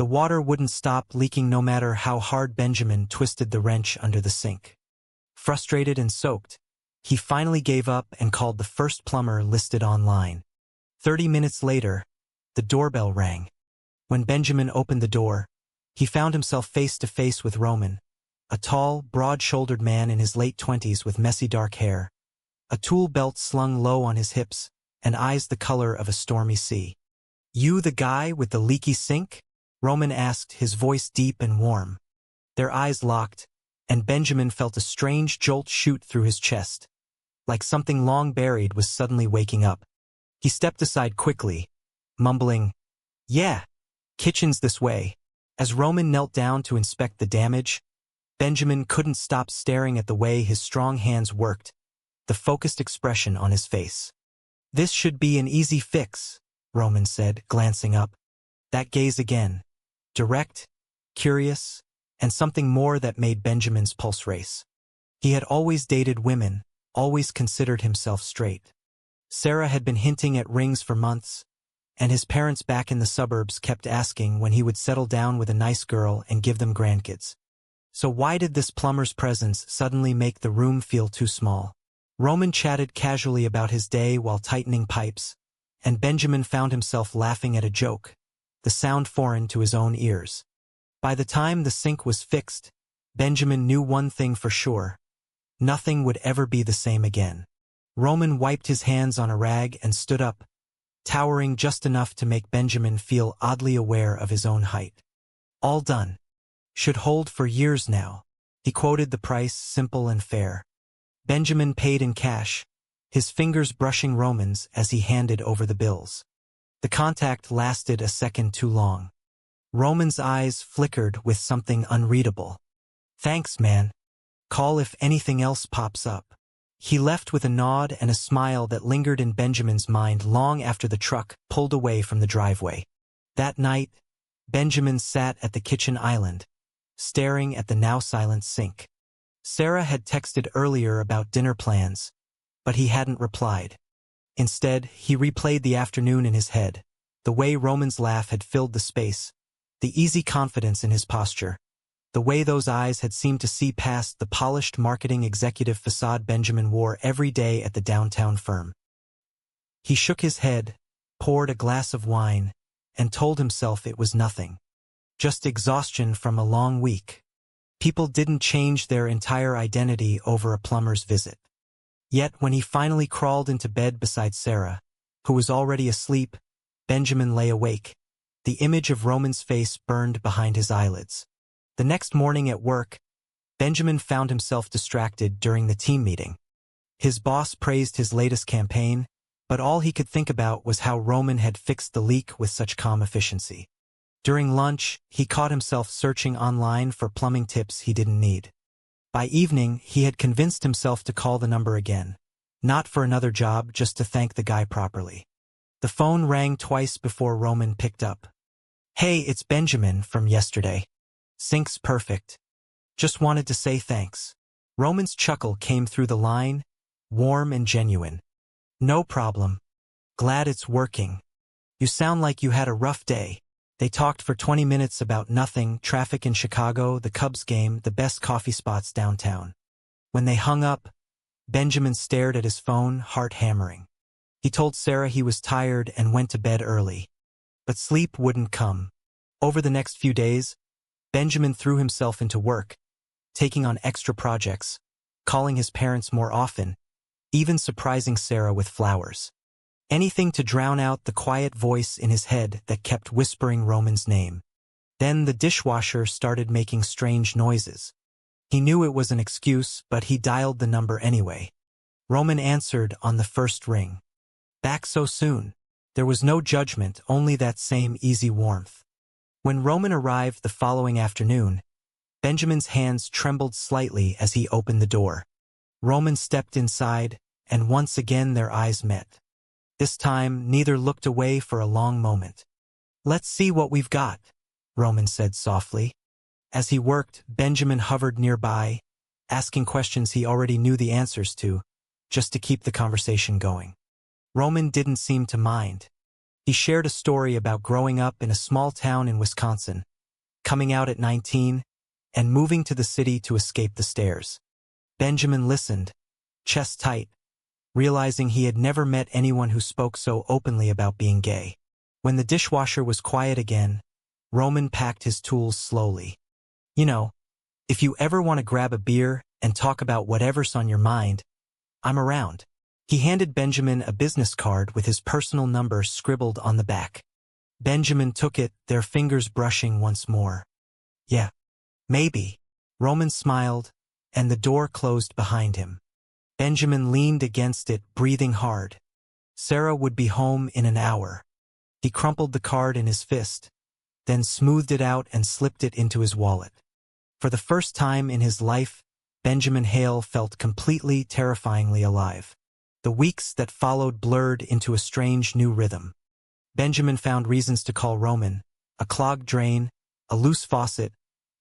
The water wouldn't stop leaking no matter how hard Benjamin twisted the wrench under the sink. Frustrated and soaked, he finally gave up and called the first plumber listed online. 30 minutes later, the doorbell rang. When Benjamin opened the door, he found himself face to face with Roman, a tall, broad-shouldered man in his late 20s with messy dark hair, a tool belt slung low on his hips, and eyes the color of a stormy sea. "You the guy with the leaky sink?" Roman asked, his voice deep and warm. Their eyes locked, and Benjamin felt a strange jolt shoot through his chest, like something long buried was suddenly waking up. He stepped aside quickly, mumbling, "Yeah, kitchen's this way." As Roman knelt down to inspect the damage, Benjamin couldn't stop staring at the way his strong hands worked, the focused expression on his face. "This should be an easy fix," Roman said, glancing up. That gaze again, direct, curious, and something more that made Benjamin's pulse race. He had always dated women, always considered himself straight. Sarah had been hinting at rings for months, and his parents back in the suburbs kept asking when he would settle down with a nice girl and give them grandkids. So why did this plumber's presence suddenly make the room feel too small? Roman chatted casually about his day while tightening pipes, and Benjamin found himself laughing at a joke, the sound foreign to his own ears. By the time the sink was fixed, Benjamin knew one thing for sure: nothing would ever be the same again. Roman wiped his hands on a rag and stood up, towering just enough to make Benjamin feel oddly aware of his own height. "All done. Should hold for years now." He quoted the price, simple and fair. Benjamin paid in cash, his fingers brushing Roman's as he handed over the bills. The contact lasted a second too long. Roman's eyes flickered with something unreadable. "Thanks, man. Call if anything else pops up." He left with a nod and a smile that lingered in Benjamin's mind long after the truck pulled away from the driveway. That night, Benjamin sat at the kitchen island, staring at the now-silent sink. Sarah had texted earlier about dinner plans, but he hadn't replied. Instead, he replayed the afternoon in his head, the way Roman's laugh had filled the space, the easy confidence in his posture, the way those eyes had seemed to see past the polished marketing executive facade Benjamin wore every day at the downtown firm. He shook his head, poured a glass of wine, and told himself it was nothing. Just exhaustion from a long week. People didn't change their entire identity over a plumber's visit. Yet when he finally crawled into bed beside Sarah, who was already asleep, Benjamin lay awake. The image of Roman's face burned behind his eyelids. The next morning at work, Benjamin found himself distracted during the team meeting. His boss praised his latest campaign, but all he could think about was how Roman had fixed the leak with such calm efficiency. During lunch, he caught himself searching online for plumbing tips he didn't need. By evening, he had convinced himself to call the number again. Not for another job, just to thank the guy properly. The phone rang twice before Roman picked up. "Hey, it's Benjamin from yesterday. Sink's perfect. Just wanted to say thanks." Roman's chuckle came through the line, warm and genuine. "No problem. Glad it's working. You sound like you had a rough day." They talked for 20 minutes about nothing: traffic in Chicago, the Cubs game, the best coffee spots downtown. When they hung up, Benjamin stared at his phone, heart hammering. He told Sarah he was tired and went to bed early. But sleep wouldn't come. Over the next few days, Benjamin threw himself into work, taking on extra projects, calling his parents more often, even surprising Sarah with flowers. Anything to drown out the quiet voice in his head that kept whispering Roman's name. Then the dishwasher started making strange noises. He knew it was an excuse, but he dialed the number anyway. Roman answered on the first ring. "Back so soon?" There was no judgment, only that same easy warmth. When Roman arrived the following afternoon, Benjamin's hands trembled slightly as he opened the door. Roman stepped inside, and once again their eyes met. This time, neither looked away for a long moment. "Let's see what we've got," Roman said softly. As he worked, Benjamin hovered nearby, asking questions he already knew the answers to, just to keep the conversation going. Roman didn't seem to mind. He shared a story about growing up in a small town in Wisconsin, coming out at 19, and moving to the city to escape the stairs. Benjamin listened, chest tight, realizing he had never met anyone who spoke so openly about being gay. When the dishwasher was quiet again, Roman packed his tools slowly. You know, if you ever want to grab a beer and talk about whatever's on your mind, I'm around. He handed Benjamin a business card with his personal number scribbled on the back. Benjamin took it, their fingers brushing once more. Yeah, maybe. Roman smiled, and the door closed behind him. Benjamin leaned against it, breathing hard. Sarah would be home in an hour. He crumpled the card in his fist, then smoothed it out and slipped it into his wallet. For the first time in his life, Benjamin Hale felt completely, terrifyingly alive. The weeks that followed blurred into a strange new rhythm. Benjamin found reasons to call Roman: a clogged drain, a loose faucet,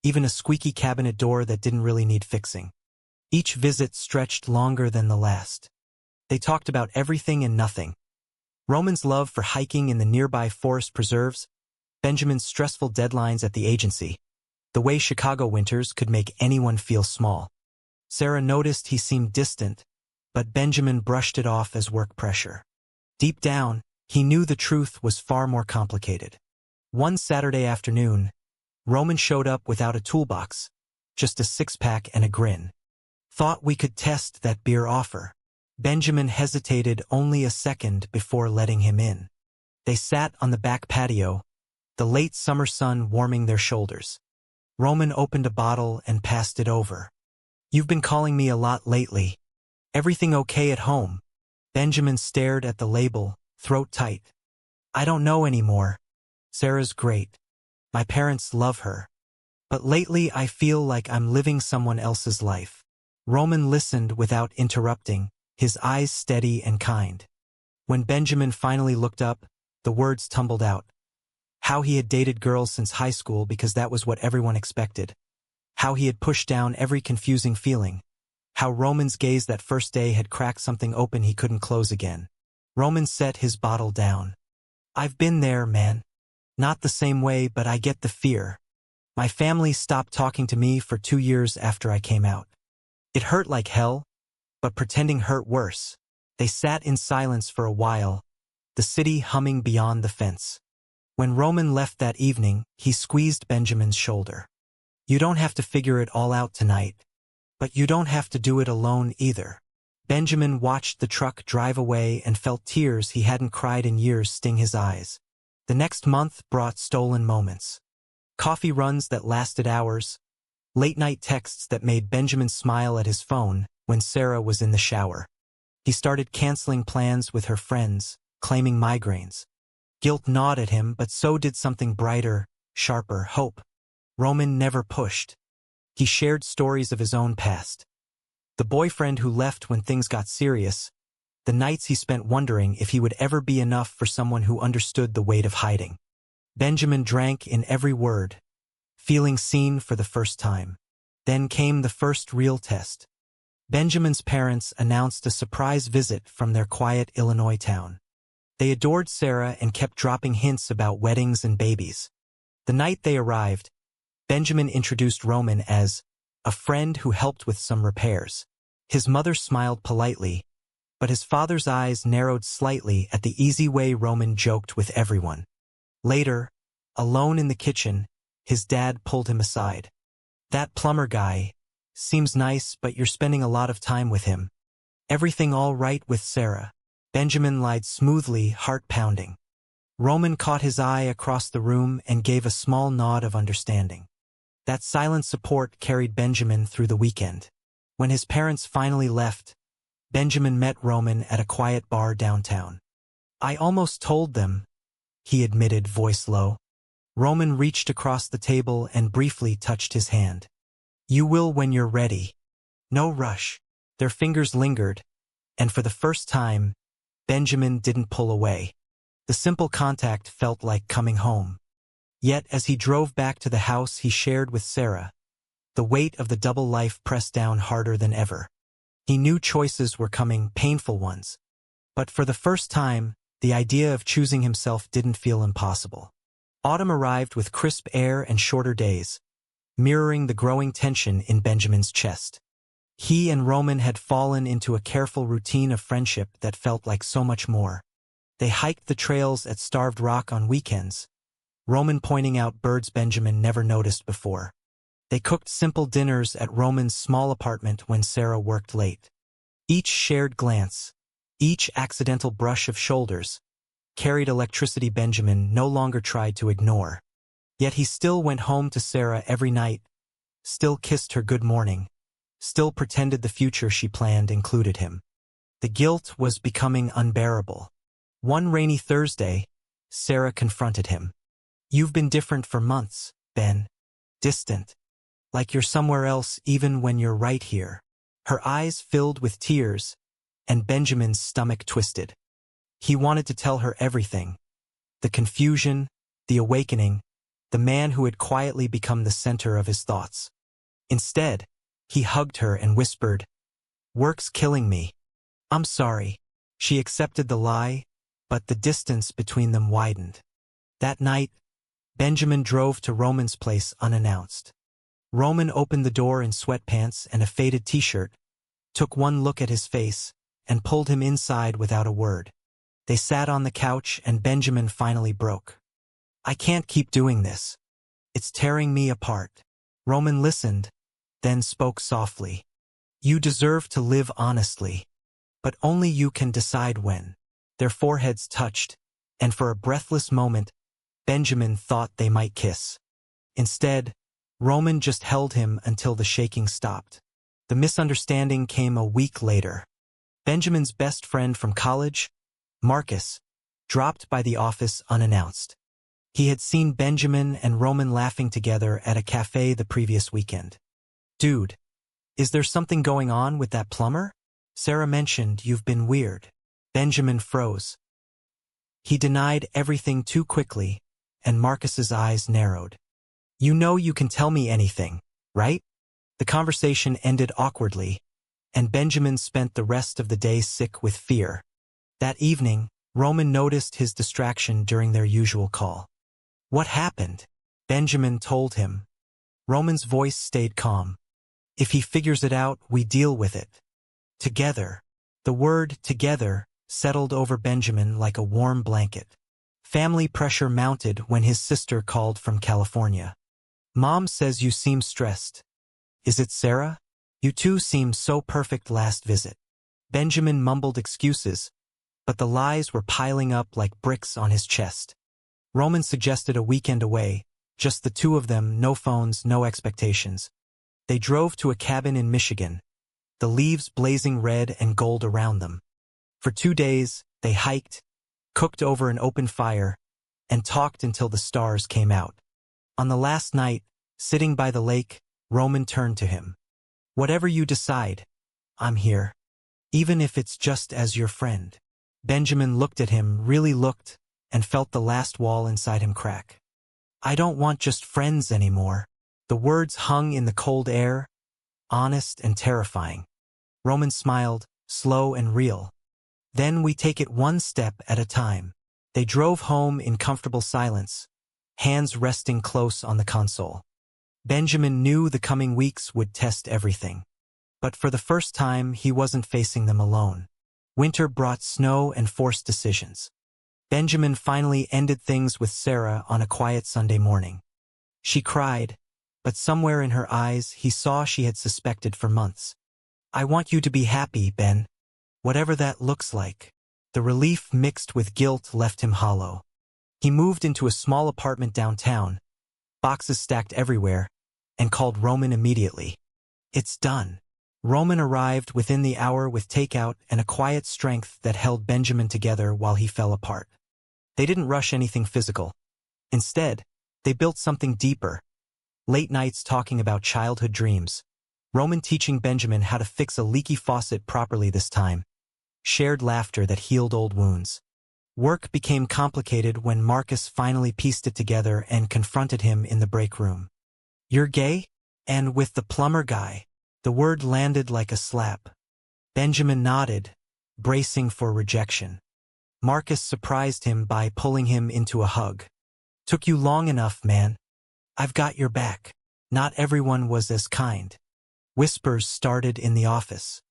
even a squeaky cabinet door that didn't really need fixing. Each visit stretched longer than the last. They talked about everything and nothing. Roman's love for hiking in the nearby forest preserves, Benjamin's stressful deadlines at the agency, the way Chicago winters could make anyone feel small. Sarah noticed he seemed distant, but Benjamin brushed it off as work pressure. Deep down, he knew the truth was far more complicated. One Saturday afternoon, Roman showed up without a toolbox, just a six-pack and a grin. Thought we could test that beer offer. Benjamin hesitated only a second before letting him in. They sat on the back patio, the late summer sun warming their shoulders. Roman opened a bottle and passed it over. "You've been calling me a lot lately. Everything okay at home?" Benjamin stared at the label, throat tight. "I don't know anymore. Sarah's great. My parents love her. But lately I feel like I'm living someone else's life." Roman listened without interrupting, his eyes steady and kind. When Benjamin finally looked up, the words tumbled out. How he had dated girls since high school because that was what everyone expected. How he had pushed down every confusing feeling. How Roman's gaze that first day had cracked something open he couldn't close again. Roman set his bottle down. "I've been there, man. Not the same way, but I get the fear. My family stopped talking to me for 2 years after I came out. It hurt like hell, but pretending hurt worse." They sat in silence for a while, the city humming beyond the fence. When Roman left that evening, he squeezed Benjamin's shoulder. "You don't have to figure it all out tonight, but you don't have to do it alone either." Benjamin watched the truck drive away and felt tears he hadn't cried in years sting his eyes. The next month brought stolen moments. Coffee runs that lasted hours, late-night texts that made Benjamin smile at his phone when Sarah was in the shower. He started canceling plans with her friends, claiming migraines. Guilt gnawed at him, but so did something brighter, sharper: hope. Roman never pushed. He shared stories of his own past. The boyfriend who left when things got serious, the nights he spent wondering if he would ever be enough for someone who understood the weight of hiding. Benjamin drank in every word, feeling seen for the first time. Then came the first real test. Benjamin's parents announced a surprise visit from their quiet Illinois town. They adored Sarah and kept dropping hints about weddings and babies. The night they arrived, Benjamin introduced Roman as a friend who helped with some repairs. His mother smiled politely, but his father's eyes narrowed slightly at the easy way Roman joked with everyone. Later, alone in the kitchen, his dad pulled him aside. "That plumber guy seems nice, but you're spending a lot of time with him. Everything all right with Sarah?" Benjamin lied smoothly, heart pounding. Roman caught his eye across the room and gave a small nod of understanding. That silent support carried Benjamin through the weekend. When his parents finally left, Benjamin met Roman at a quiet bar downtown. "I almost told them," he admitted, voice low. Roman reached across the table and briefly touched his hand. "You will when you're ready. No rush." Their fingers lingered, and for the first time, Benjamin didn't pull away. The simple contact felt like coming home. Yet as he drove back to the house he shared with Sarah, the weight of the double life pressed down harder than ever. He knew choices were coming, painful ones. But for the first time, the idea of choosing himself didn't feel impossible. Autumn arrived with crisp air and shorter days, mirroring the growing tension in Benjamin's chest. He and Roman had fallen into a careful routine of friendship that felt like so much more. They hiked the trails at Starved Rock on weekends, Roman pointing out birds Benjamin never noticed before. They cooked simple dinners at Roman's small apartment when Sarah worked late. Each shared glance, each accidental brush of shoulders, carried electricity Benjamin no longer tried to ignore. Yet he still went home to Sarah every night, still kissed her good morning, still pretended the future she planned included him. The guilt was becoming unbearable. One rainy Thursday, Sarah confronted him. "You've been different for months, Ben. Distant. Like you're somewhere else even when you're right here." Her eyes filled with tears, and Benjamin's stomach twisted. He wanted to tell her everything. The confusion, the awakening, the man who had quietly become the center of his thoughts. Instead, he hugged her and whispered, "Work's killing me." "I'm sorry." She accepted the lie, but the distance between them widened. That night, Benjamin drove to Roman's place unannounced. Roman opened the door in sweatpants and a faded t-shirt, took one look at his face, and pulled him inside without a word. They sat on the couch and Benjamin finally broke. "I can't keep doing this. It's tearing me apart." Roman listened, then spoke softly. "You deserve to live honestly, but only you can decide when." Their foreheads touched, and for a breathless moment, Benjamin thought they might kiss. Instead, Roman just held him until the shaking stopped. The misunderstanding came a week later. Benjamin's best friend from college, Marcus, dropped by the office unannounced. He had seen Benjamin and Roman laughing together at a cafe the previous weekend. "Dude, is there something going on with that plumber? Sarah mentioned you've been weird." Benjamin froze. He denied everything too quickly, and Marcus's eyes narrowed. "You know you can tell me anything, right?" The conversation ended awkwardly, and Benjamin spent the rest of the day sick with fear. That evening, Roman noticed his distraction during their usual call. "What happened?" Benjamin told him. Roman's voice stayed calm. "If he figures it out, we deal with it. Together." The word "together" settled over Benjamin like a warm blanket. Family pressure mounted when his sister called from California. "Mom says you seem stressed. Is it Sarah? You two seemed so perfect last visit." Benjamin mumbled excuses, but the lies were piling up like bricks on his chest. Roman suggested a weekend away, just the two of them, no phones, no expectations. They drove to a cabin in Michigan, the leaves blazing red and gold around them. For 2 days, they hiked, cooked over an open fire, and talked until the stars came out. On the last night, sitting by the lake, Roman turned to him. "Whatever you decide, I'm here. Even if it's just as your friend." Benjamin looked at him, really looked, and felt the last wall inside him crack. "I don't want just friends anymore." The words hung in the cold air, honest and terrifying. Roman smiled, slow and real. "Then we take it one step at a time." They drove home in comfortable silence, hands resting close on the console. Benjamin knew the coming weeks would test everything. But for the first time, he wasn't facing them alone. Winter brought snow and forced decisions. Benjamin finally ended things with Sarah on a quiet Sunday morning. She cried, but somewhere in her eyes he saw she had suspected for months. "I want you to be happy, Ben. Whatever that looks like." The relief mixed with guilt left him hollow. He moved into a small apartment downtown, boxes stacked everywhere, and called Roman immediately. "It's done." Roman arrived within the hour with takeout and a quiet strength that held Benjamin together while he fell apart. They didn't rush anything physical. Instead, they built something deeper. Late nights talking about childhood dreams. Roman teaching Benjamin how to fix a leaky faucet properly this time. Shared laughter that healed old wounds. Work became complicated when Marcus finally pieced it together and confronted him in the break room. "You're gay? And with the plumber guy?" The word landed like a slap. Benjamin nodded, bracing for rejection. Marcus surprised him by pulling him into a hug. Took you long enough, man. I've got your back. Not everyone was as kind. Whispers started in the office.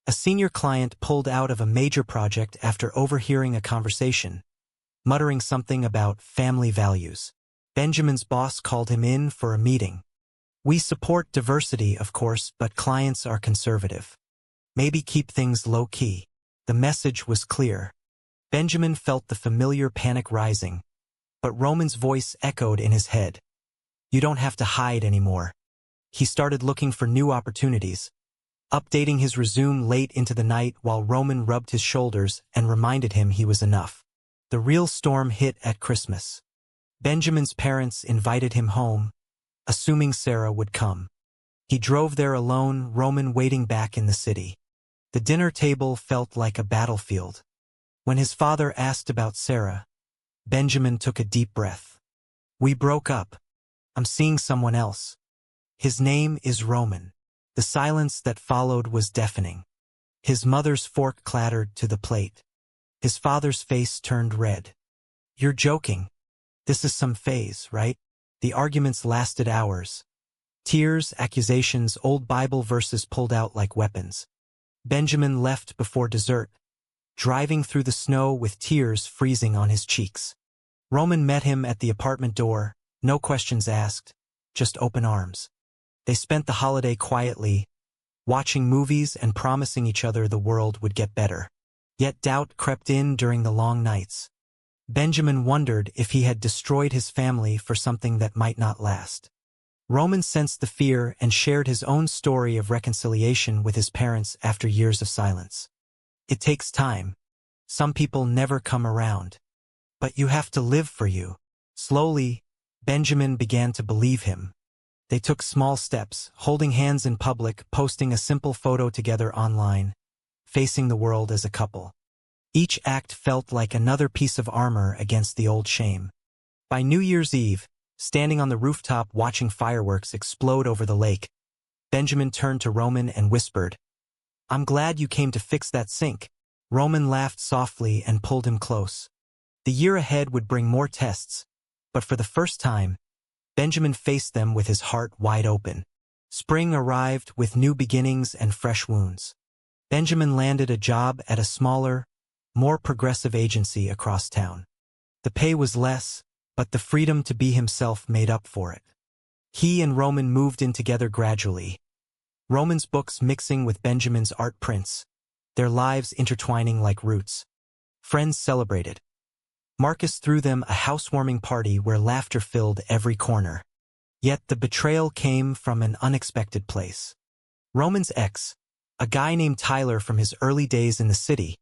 A senior client pulled out of a major project after overhearing a conversation, muttering something about family values. Benjamin's boss called him in for a meeting. We support diversity, of course, but clients are conservative. Maybe keep things low-key. The message was clear. Benjamin felt the familiar panic rising, but Roman's voice echoed in his head. You don't have to hide anymore. He started looking for new opportunities, updating his resume late into the night while Roman rubbed his shoulders and reminded him he was enough. The real storm hit at Christmas. Benjamin's parents invited him home, assuming Sarah would come. He drove there alone, Roman waiting back in the city. The dinner table felt like a battlefield. When his father asked about Sarah, Benjamin took a deep breath. We broke up. I'm seeing someone else. His name is Roman. The silence that followed was deafening. His mother's fork clattered to the plate. His father's face turned red. You're joking. This is some phase, right? The arguments lasted hours. Tears, accusations, old Bible verses pulled out like weapons. Benjamin left before dessert, driving through the snow with tears freezing on his cheeks. Roman met him at the apartment door, no questions asked, just open arms. They spent the holiday quietly, watching movies and promising each other the world would get better. Yet doubt crept in during the long nights. Benjamin wondered if he had destroyed his family for something that might not last. Roman sensed the fear and shared his own story of reconciliation with his parents after years of silence. It takes time. Some people never come around. But you have to live for you. Slowly, Benjamin began to believe him. They took small steps, holding hands in public, posting a simple photo together online, facing the world as a couple. Each act felt like another piece of armor against the old shame. By New Year's Eve, standing on the rooftop watching fireworks explode over the lake, Benjamin turned to Roman and whispered, I'm glad you came to fix that sink. Roman laughed softly and pulled him close. The year ahead would bring more tests, but for the first time, Benjamin faced them with his heart wide open. Spring arrived with new beginnings and fresh wounds. Benjamin landed a job at a smaller, more progressive agency across town. The pay was less, but the freedom to be himself made up for it. He and Roman moved in together gradually, Roman's books mixing with Benjamin's art prints, their lives intertwining like roots. Friends celebrated. Marcus threw them a housewarming party where laughter filled every corner. Yet the betrayal came from an unexpected place. Roman's ex, a guy named Tyler from his early days in the city,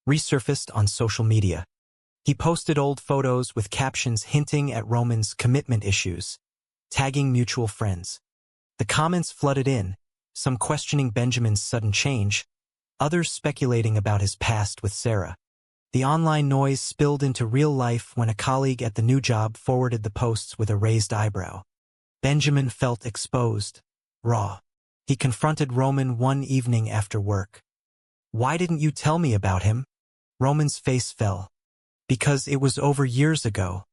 resurfaced on social media. He posted old photos with captions hinting at Roman's commitment issues, tagging mutual friends. The comments flooded in, some questioning Benjamin's sudden change, others speculating about his past with Sarah. The online noise spilled into real life when a colleague at the new job forwarded the posts with a raised eyebrow. Benjamin felt exposed, raw. He confronted Roman one evening after work. Why didn't you tell me about him? Roman's face fell. Because it was over years ago.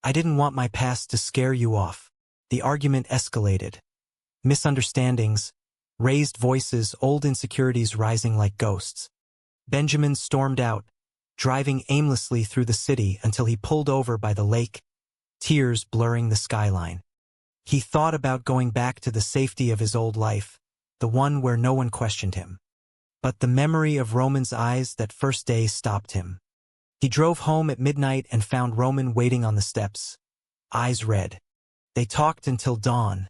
I didn't want my past to scare you off. The argument escalated. Misunderstandings, raised voices, old insecurities rising like ghosts. Benjamin stormed out, driving aimlessly through the city until he pulled over by the lake, tears blurring the skyline. He thought about going back to the safety of his old life, the one where no one questioned him. But the memory of Roman's eyes that first day stopped him. He drove home at midnight and found Roman waiting on the steps, eyes red. They talked until dawn,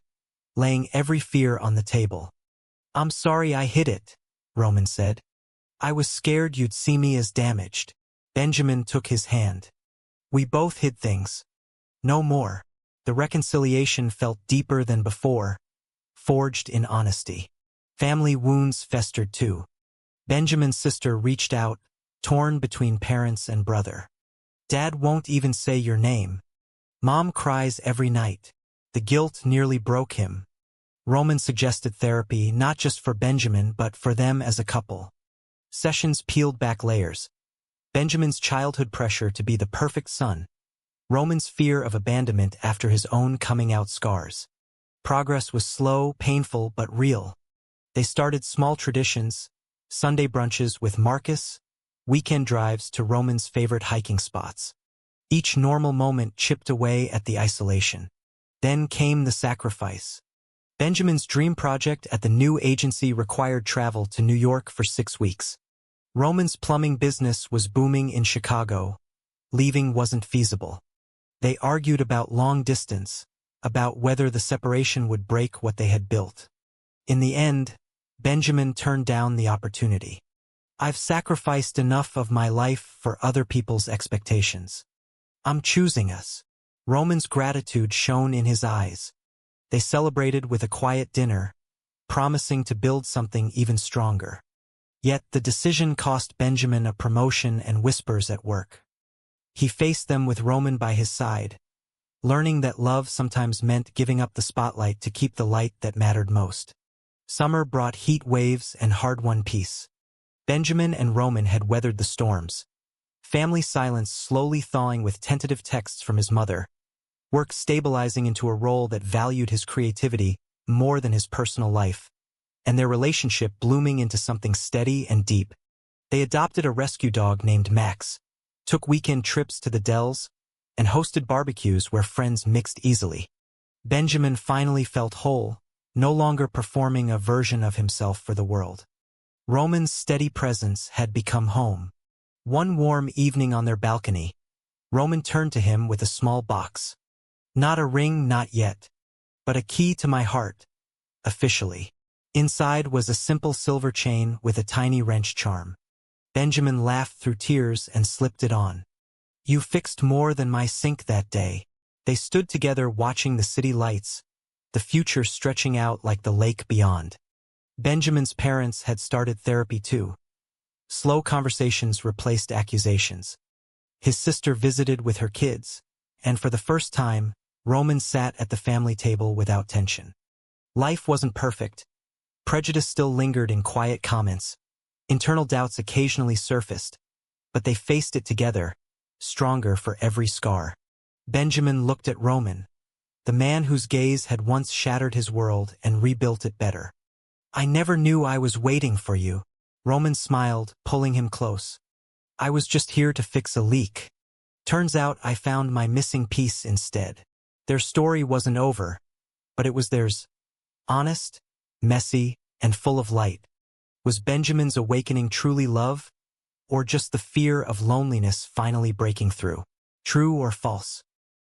laying every fear on the table. I'm sorry I hid it, Roman said. I was scared you'd see me as damaged. Benjamin took his hand. We both hid things. No more. The reconciliation felt deeper than before, forged in honesty. Family wounds festered too. Benjamin's sister reached out, torn between parents and brother. Dad won't even say your name. Mom cries every night. The guilt nearly broke him. Roman suggested therapy not just for Benjamin but for them as a couple. Sessions peeled back layers. Benjamin's childhood pressure to be the perfect son, Roman's fear of abandonment after his own coming-out scars. Progress was slow, painful, but real. They started small traditions, Sunday brunches with Marcus, weekend drives to Roman's favorite hiking spots. Each normal moment chipped away at the isolation. Then came the sacrifice. Benjamin's dream project at the new agency required travel to New York for 6 weeks. Roman's plumbing business was booming in Chicago. Leaving wasn't feasible. They argued about long distance, about whether the separation would break what they had built. In the end, Benjamin turned down the opportunity. "I've sacrificed enough of my life for other people's expectations. I'm choosing us." Roman's gratitude shone in his eyes. They celebrated with a quiet dinner, promising to build something even stronger. Yet the decision cost Benjamin a promotion and whispers at work. He faced them with Roman by his side, learning that love sometimes meant giving up the spotlight to keep the light that mattered most. Summer brought heat waves and hard-won peace. Benjamin and Roman had weathered the storms. Family silence slowly thawing with tentative texts from his mother, work stabilizing into a role that valued his creativity more than his personal life, and their relationship blooming into something steady and deep. They adopted a rescue dog named Max, took weekend trips to the Dells, and hosted barbecues where friends mixed easily. Benjamin finally felt whole, no longer performing a version of himself for the world. Roman's steady presence had become home. One warm evening on their balcony, Roman turned to him with a small box. "Not a ring, not yet, but a key to my heart, officially." Inside was a simple silver chain with a tiny wrench charm. Benjamin laughed through tears and slipped it on. "You fixed more than my sink that day." They stood together watching the city lights, the future stretching out like the lake beyond. Benjamin's parents had started therapy too. Slow conversations replaced accusations. His sister visited with her kids, and for the first time, Roman sat at the family table without tension. Life wasn't perfect. Prejudice still lingered in quiet comments. Internal doubts occasionally surfaced, but they faced it together, stronger for every scar. Benjamin looked at Roman, the man whose gaze had once shattered his world and rebuilt it better. "I never knew I was waiting for you." Roman smiled, pulling him close. "I was just here to fix a leak. Turns out I found my missing piece instead." Their story wasn't over, but it was theirs. Honest, messy, and full of light. Was Benjamin's awakening truly love, or just the fear of loneliness finally breaking through? True or false?